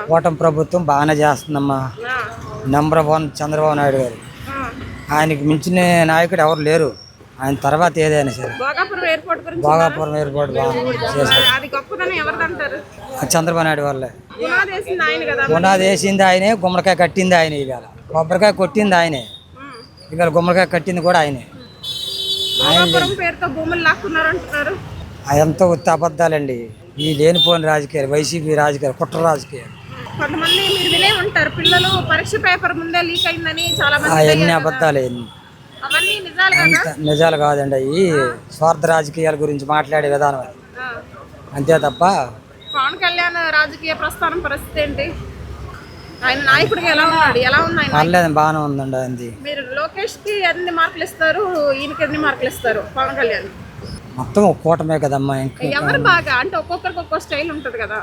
కూటమి ప్రభుత్వం బాగానే చేస్తుందమ్మా. నెంబర్ 1 చంద్రబాబు నాయుడు గారు. ఆయనకి మించిన నాయకుడు ఎవరు లేరు. ఆయన తర్వాత ఏదైనా సరే భోగాపురం ఎయిర్పోర్ట్ చంద్రబాబు నాయుడు వల్లే. పునాది వేసింది ఆయనే, గుమ్మడికాయ కట్టింది ఆయనే. ఇవాళ కొబ్బరికాయ కొట్టింది ఆయనే, ఇవాళ గుమ్మడికాయ కట్టింది కూడా ఆయనే. అదంతా ఉత్త అబద్ధాలండి. ఈ లేనిపోని రాజకీయాలు, వైసీపీ రాజకీయాలు, కుట్ర రాజకీయాలు. కొంతమంది మీరు వినే ఉంటారు, పిల్లలు పరీక్ష పేపర్ ముందే లీక్ అయిందని చాలా మంది. అవన్నీ అబద్ధాలు. అవన్నీ నిజాలు కాదండి. అవి స్వార్థ రాజకీయాల గురించి మాట్లాడే విధానం అది, అంతే తప్ప. పవన్ కళ్యాణ్ రాజకీయ ప్రస్థానం పరిస్థితి ఏంటి? ఆయన నాయకుడిగా ఎలా ఉన్నాడు? ఎలా ఉన్నాయి? పర్లేదు, బాగానే ఉందండి. అది మీరు లోకేష్ కి ఎన్ని మార్కులు ఇస్తారు, ఈయనకి ఎన్ని మార్కులు ఇస్తారు? పవన్ కళ్యాణ్ మొత్తం ఒక కూటమే కదమ్మా. ఎవరు బాగా అంటే ఒక్కొక్కరికి ఒక్కో స్టైల్ ఉంటది కదా.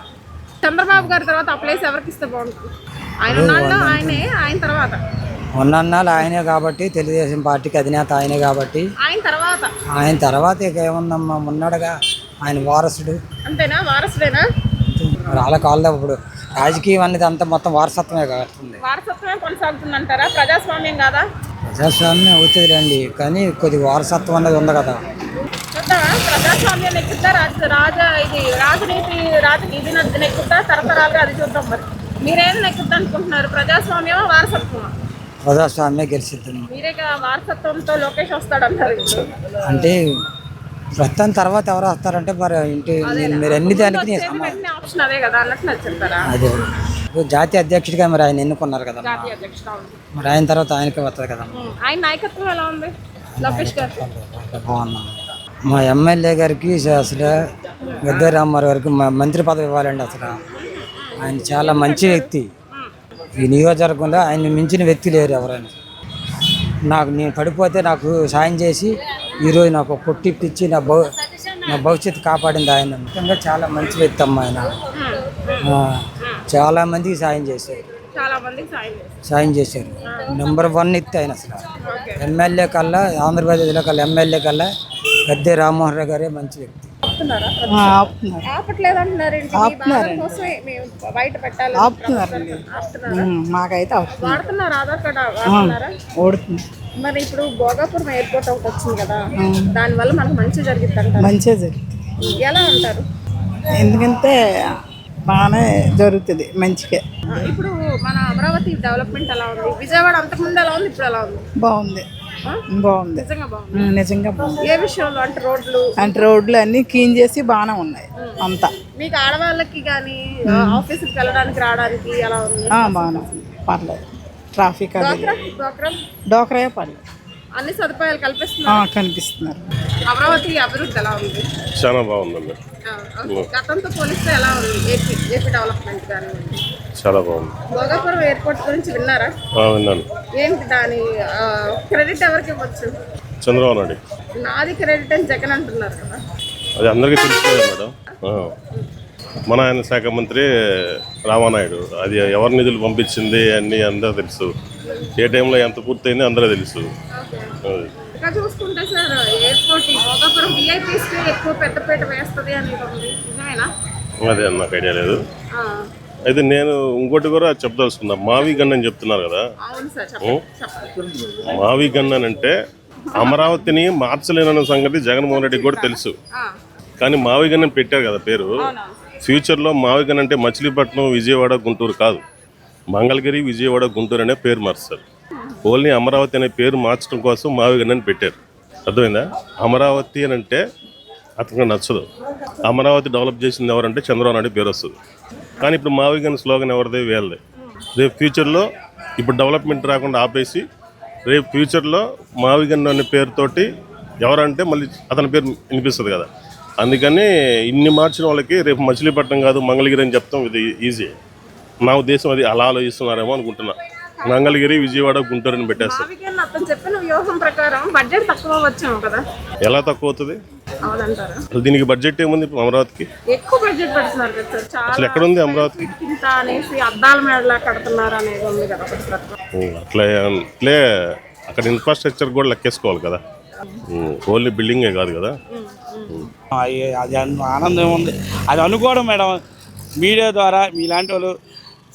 చంద్రబాబు గారి తర్వాత ఆ ప్లేస్ ఎవరికి ఇస్తే బాగుంటుంది? ఆయన తర్వాత ఉన్నన్నాళ్ళు ఆయనే కాబట్టి, తెలుగుదేశం పార్టీకి అధినేత ఆయనే కాబట్టి ఆయన తర్వాత ఇక ఏముందమ్మా, ఉన్నాడుగా ఆయన వారసుడు. అంతేనా? వారసుడేనా? అలా కాదు. ఇప్పుడు రాజకీయం అనేది అంతా మొత్తం వారసత్వమే కాబట్టి వారసత్వమే కొనసాగుతుందంటారా? ప్రజాస్వామ్యం కాదా? ప్రజాస్వామ్యం అవుతుంది రండి, కానీ కొద్ది వారసత్వం అనేది ఉంది కదా. చూద్దామా, ప్రజాస్వామ్యం నెక్కుతా, రాజనీతి ఇది నెక్కుతా, తరతరాలుగా అది చూద్దాం. మరి మీరేం నెక్కుద్దా అనుకుంటున్నారు? ప్రజాస్వామ్యమా, వారసత్వమా? ప్రజాస్వామ్యమే గెలిచిద్దాం. మీరే వారసత్వంతో లోకేష్ వస్తాడంటారు అంటే ప్రస్తుతం తర్వాత ఎవరు వస్తారంటే మరి ఇంటి మీరు అన్ని దానికి ఆప్షన్ అదే కదా అన్నట్టు చెప్తారా? అదే జాతీయ అధ్యక్షుడిగా మరి ఆయన ఎన్నుకున్నారు కదా, మరి ఆయన తర్వాత ఆయనకే వస్తుంది కదా. ఆయన నాయకత్వం ఎలా ఉంది లోకేష్ గారు? బాగున్నాం. మా ఎమ్మెల్యే గారికి అసలు గద్దె రామారావు గారికి మంత్రి పదవి ఇవ్వాలండి. అసలు ఆయన చాలా మంచి వ్యక్తి. ఈ నియోజకవర్గంలో ఆయన మించిన వ్యక్తి లేరు ఎవరైనా. నేను పడిపోతే నాకు సాయం చేసి ఈరోజు నాకు కొట్టిప్పించి నా భవిష్యత్తు కాపాడింది ఆయన. ముఖ్యంగా చాలా మంచి వ్యక్తి అమ్మ ఆయన. చాలా మందికి సాయం చేశారు. నెంబర్ 1 వ్యక్తి ఆయన. అసలు ఎమ్మెల్యే కల్లా, ఆంధ్రప్రదేశ్లో కల్లా ఎమ్మెల్యే కల్లా గద్దె రామ్మోహన్ రావు గారే మంచి వ్యక్తి. మాకైతే మరి ఇప్పుడు భోగాపురం ఎయిర్పోర్ట్ ఒకటి వచ్చింది కదా, దాని వల్ల మనకు మంచి జరిగింది. మంచిగా జరుగుతుంది. ఎలా ఉంటారు? ఎందుకంటే బాగానే జరుగుతుంది మంచిగా. ఇప్పుడు మన అమరావతి డెవలప్మెంట్ ఎలా ఉంది? విజయవాడ అంతకుముందు ఎలా ఉంది, ఇప్పుడు ఎలా ఉంది? బాగుంది. నిజంగా బాగుంది. ఏ విషయంలో? అంటే రోడ్లు అన్ని క్లీన్ చేసి బాగానే ఉన్నాయి అంతా. మీకు ఆడవాళ్ళకి కానీ ఆఫీస్కి వెళ్ళడానికి రావడానికి ఎలా ఉంది? బాగానే ఉంది, పర్లేదు. ట్రాఫిక్ డోక్రా పర్లేదు, అన్ని సదుపాయాలు కనిపిస్తున్నారు. అమరావతి అభివృద్ధి ఎలా ఉంది? చాలా బాగుందండి. గతంతో పోలిస్తే ఎలా ఉంది ఏపీ డెవలప్మెంట్ కానీ? చాలా బాగుంది. భోగాపురం ఎయిర్పోర్ట్ గురించి విన్నారా? విన్నాను. ఏంటి దాని క్రెడిట్ ఎవరికి ఇవ్వచ్చు? చంద్రబాబు నాయుడు. నాది క్రెడిట్ అని జగన్ అంటున్నారు కదా, అది అందరికీ తెలుసు మేడం. మన ఆయన శాఖ మంత్రి రామానాయుడు, అది ఎవరి నిధులు పంపించింది అన్నీ అందరూ తెలుసు. ఏ టైంలో ఎంత పూర్తయింది అందరూ తెలుసు. ఇంకా చూసుకుంటే సార్, ఎయిర్పోర్ట్ భోగాపురం విఐపీస్కి ఎక్కువ పెద్దపీట వేస్తుంది అనేది ఉంది, నిజమేనా? అదే నాకు ఐడియా లేదు. అయితే నేను ఇంకోటి కూడా చెప్పదలుచుకున్నా. మావి గన్ అని చెప్తున్నారు కదా. మావి గన్ అని అంటే అమరావతిని మార్చలేనన్న సంగతి జగన్మోహన్ రెడ్డికి కూడా తెలుసు. కానీ మావి గన్ అని పెట్టారు కదా పేరు. ఫ్యూచర్లో మావి గన్ అంటే మచిలీపట్నం, విజయవాడ, గుంటూరు కాదు, మంగళగిరి, విజయవాడ, గుంటూరు అనే పేరు మార్చారు. ఓన్లీ అమరావతి అనే పేరు మార్చడం కోసం మావి గన్ అని పెట్టారు. అర్థమైందా? అమరావతి అని అంటే అతనికి నచ్చదు. అమరావతి డెవలప్ చేసింది ఎవరంటే చంద్రబాబు నాయుడు పేరు వస్తుంది. కానీ ఇప్పుడు మావి గన్ స్లోగన్ ఎవరిదే? వీళ్ళదే. రేపు ఫ్యూచర్లో ఇప్పుడు డెవలప్మెంట్ రాకుండా ఆపేసి రేపు ఫ్యూచర్లో మావి గన్ అనే పేరుతోటి ఎవరంటే మళ్ళీ అతని పేరు వినిపిస్తుంది కదా. అందుకని ఇన్ని మార్చిన వాళ్ళకి రేపు మచిలీపట్నం కాదు మంగళగిరి అని చెప్తాం. ఇది ఈజీ. నా ఉద్దేశం అది అలా ఆలోచిస్తున్నారేమో అనుకుంటున్నా. మంగళగిరి, విజయవాడ, గుంటూరు అని పెట్టేస్తారు. ఎలా తక్కువ అవుతుంది? దీనికి బడ్జెట్ ఏముంది అమరావతికి? ఎక్కువ బడ్జెట్ పెడుతున్నారు కదా సార్. అసలు ఎక్కడ ఉంది అమరావతికి? అద్దాల మేడలా కడుతున్నారు అనేది ఉంది కదా. అట్లే అక్కడ ఇన్ఫ్రాస్ట్రక్చర్ కూడా లెక్కేసుకోవాలి కదా, ఓన్లీ బిల్డింగే కాదు కదా. అది ఆనందం ఉంది. అది అనుకోవడం మేడం, మీడియా ద్వారా మీలాంటి వాళ్ళు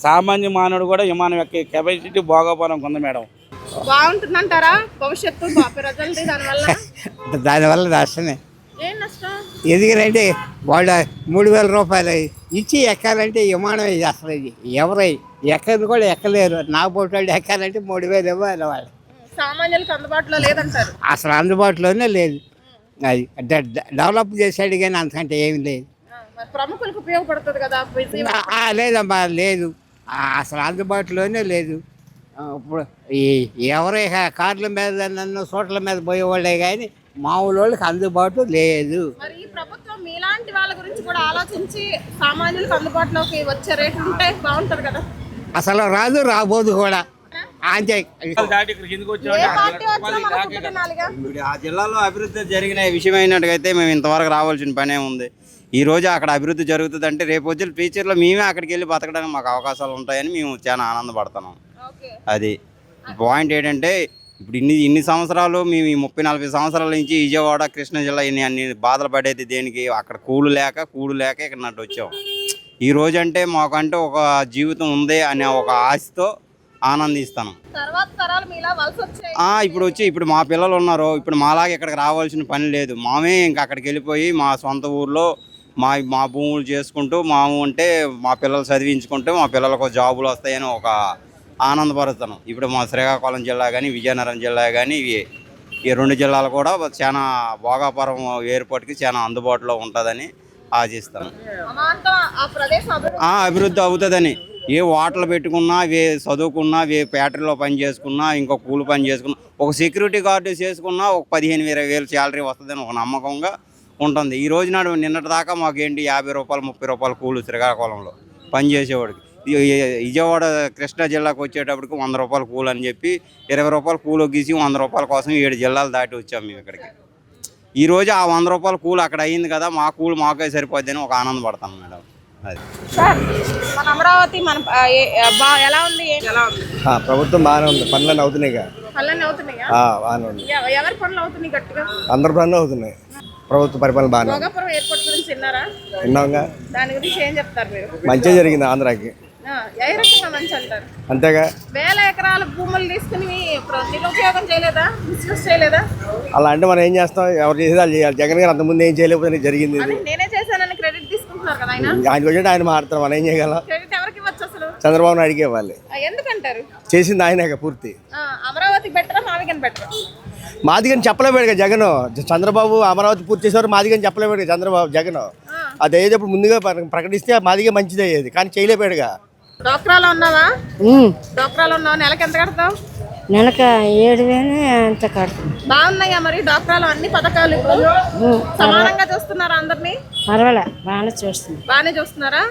సామాన్య మానవుడు కూడా విమానం ఎక్కే కెపాసిటీ భోగాపురం ఉంది మేడం. బాగుంటుందంటారా భవిష్యత్తు ప్రజలది దానివల్ల? దానివల్ల నష్టమే. ఏం నష్టం? ఎందుకంటే వాళ్ళు 3,000 రూపాయలు ఇచ్చి ఎక్కాలంటే విమానమే అసలు ఎవరై ఎక్కడిని కూడా ఎక్కలేరు. నా పోటీ వాళ్ళు ఎక్కాలంటే 3,000 ఇవ్వాలి వాళ్ళు. సామాన్యులకు అందుబాటులో లేదంటారు? అసలు అందుబాటులోనే లేదు. అది డెవలప్ చేసాడు కానీ అంతకంటే ఏమి లేదు. మరి ప్రముఖులకు ఉపయోగపడుతుంది కదా లేదమ్మా, లేదు. అసలు అందుబాటులోనే లేదు. ఇప్పుడు ఎవరే కార్ల మీద నన్ను చోట్ల మీద పోయేవాళ్ళే కానీ మామూలు వాళ్ళకి అందుబాటు లేదు. మరి ఈ ప్రభుత్వం మీలాంటి వాళ్ళ గురించి కూడా ఆలోచించి సామాన్యులకు అందుబాటులోకి వచ్చే రేట్లు ఉంటే బాగుంటది కదా. అసలు రాదు, రాబోదు కూడా. అంతే. ఏ పార్టీ వచ్చినా మనం ఫుడ్ తినాలిగా. ఆ జిల్లాలో అభివృద్ధి జరిగిన విషయం అయినట్టుగైతే మేము ఇంతవరకు రావాల్సిన పనే ఉంది. ఈ రోజు అక్కడ అభివృద్ధి జరుగుతుందంటే రేపు వచ్చే ఫ్యూచర్లో మేమే అక్కడికి వెళ్ళి బతకడానికి మాకు అవకాశాలు ఉంటాయని మేము చాలా ఆనందపడుతున్నాం. అది పాయింట్ ఏంటంటే ఇప్పుడు ఇన్ని సంవత్సరాలు మేము ఈ 30-40 సంవత్సరాల నుంచి విజయవాడ కృష్ణా జిల్లా అన్ని బాధలు పడేది దేనికి? అక్కడ కూడు లేక ఇక్కడ నట్టు వచ్చాం. ఈ రోజు అంటే మాకంటే ఒక జీవితం ఉంది అనే ఒక ఆశతో ఆనందిస్తాను. ఇప్పుడు మా పిల్లలు ఉన్నారు. ఇప్పుడు మాలాగా ఇక్కడికి రావాల్సిన పని లేదు. మామే ఇంకా అక్కడికి వెళ్ళిపోయి మా సొంత ఊర్లో మా భూములు చేసుకుంటూ అంటే మా పిల్లలు చదివించుకుంటూ మా పిల్లలకు జాబులు వస్తాయని ఒక ఆనందపరుస్తాను. ఇప్పుడు మా శ్రీకాకుళం జిల్లా కానీ విజయనగరం జిల్లా కానీ ఈ 2 జిల్లాలు కూడా చాలా భోగాపురం ఎయిర్పోర్ట్కి చాలా అందుబాటులో ఉంటుందని ఆశిస్తాను. అభివృద్ధి అవుతుందని ఏ హోటల్ పెట్టుకున్నా, చదువుకున్నా, ఫ్యాక్టరీలో పని చేసుకున్నా, ఇంకో కూలి పని చేసుకున్నా, ఒక సెక్యూరిటీ గార్డు చేసుకున్నా ఒక 15,000-20,000 శాలరీ వస్తుందని ఒక నమ్మకంగా ఉంటుంది. ఈ రోజు నాడు నిన్నటి దాకా మాకేంటి 50 రూపాయలు 30 రూపాయలు కూలి శ్రీకాకుళంలో పనిచేసేవాడికి. విజయవాడ కృష్ణా జిల్లాకు వచ్చేటప్పటికి 100 రూపాయలు కూలి అని చెప్పి 20 రూపాయలు కూలి గీసి 100 రూపాయల కోసం 7 జిల్లాలు దాటి వచ్చాము మేము ఇక్కడికి. ఈరోజు ఆ 100 రూపాయల కూలి అక్కడ అయ్యింది కదా, మా కూలి మాకే సరిపోద్ది అని ఒక ఆనందపడతాను మేడం. అది మన అమరావతి ఎలా ఉంది? ప్రభుత్వం బాగానే ఉంది. పనులన్నీ అవుతున్నాయి. పనులన్నీ అవుతున్నాయా? బాగానే ఉంది. ఎవరి పనులు అవుతున్నాయి గట్టిగా? అందరి పనులు అవుతున్నాయి. ప్రభుత్వ పరిపాలన బాగానే. భోగాపురం ఎయిర్పోర్ట్ గురించి విన్నారా? విన్నాంగా. దాని గురించి ఏం చెప్తారు మీరు? మంచిగా జరిగింది ఆంధ్రాకి. ఏ రకంగా మంచి అంటారు? అంతేగా. 1000 ఎకరాల భూములు తీసుకుని నిరుపయోగం చేయలేదా? మిస్యూజ్ చేయలేదా? అలా అంటే మనం ఏం చేస్తాం? ఎవరు చేసేది వాళ్ళు చేయాలి. జగన్ గారు అంతకుముందు ఏం చేయలేకపోతే జరిగింది. నేనే చేశానని క్రెడిట్ తీసుకుంటున్నారు కదా ఆయన. ఆయన వచ్చి ఆయన మాట్లాడతారు, మనం ఏం చేయగలం? క్రెడిట్ ఎవరికి ఇవ్వచ్చు అసలు? చంద్రబాబు నాయుడుకి ఇవ్వాలి. ఎందుకంటారు? చేసింది ఆయనే పూర్తి. అమరావతి బెటరా మాదిగన్ బెటరా? మాదిగని చెప్పలేడు కదా జగన్. చంద్రబాబు అమరావతి పూర్తి చేసేవారు, మాదిగని చెప్పలేడు చంద్రబాబు జగన్. అది అయ్యేటప్పుడు ముందుగా ప్రకటిస్తే మాదిగా మంచిది అయ్యేది, కానీ చేయలేపాడుగా. డోక్రాలో ఉన్నావా? డోక్రాలో ఉన్నావా? నెలకి ఎంత కడతావు? నెలకు 7,000 ఎంత కడతాం. బాగున్నాయా మరి డోక్రాలో అన్ని పథకాలు? సమానంగా చూస్తున్నారా అందరినీ? పర్వాలే, బాగానే బాగానే చూస్తున్నారా?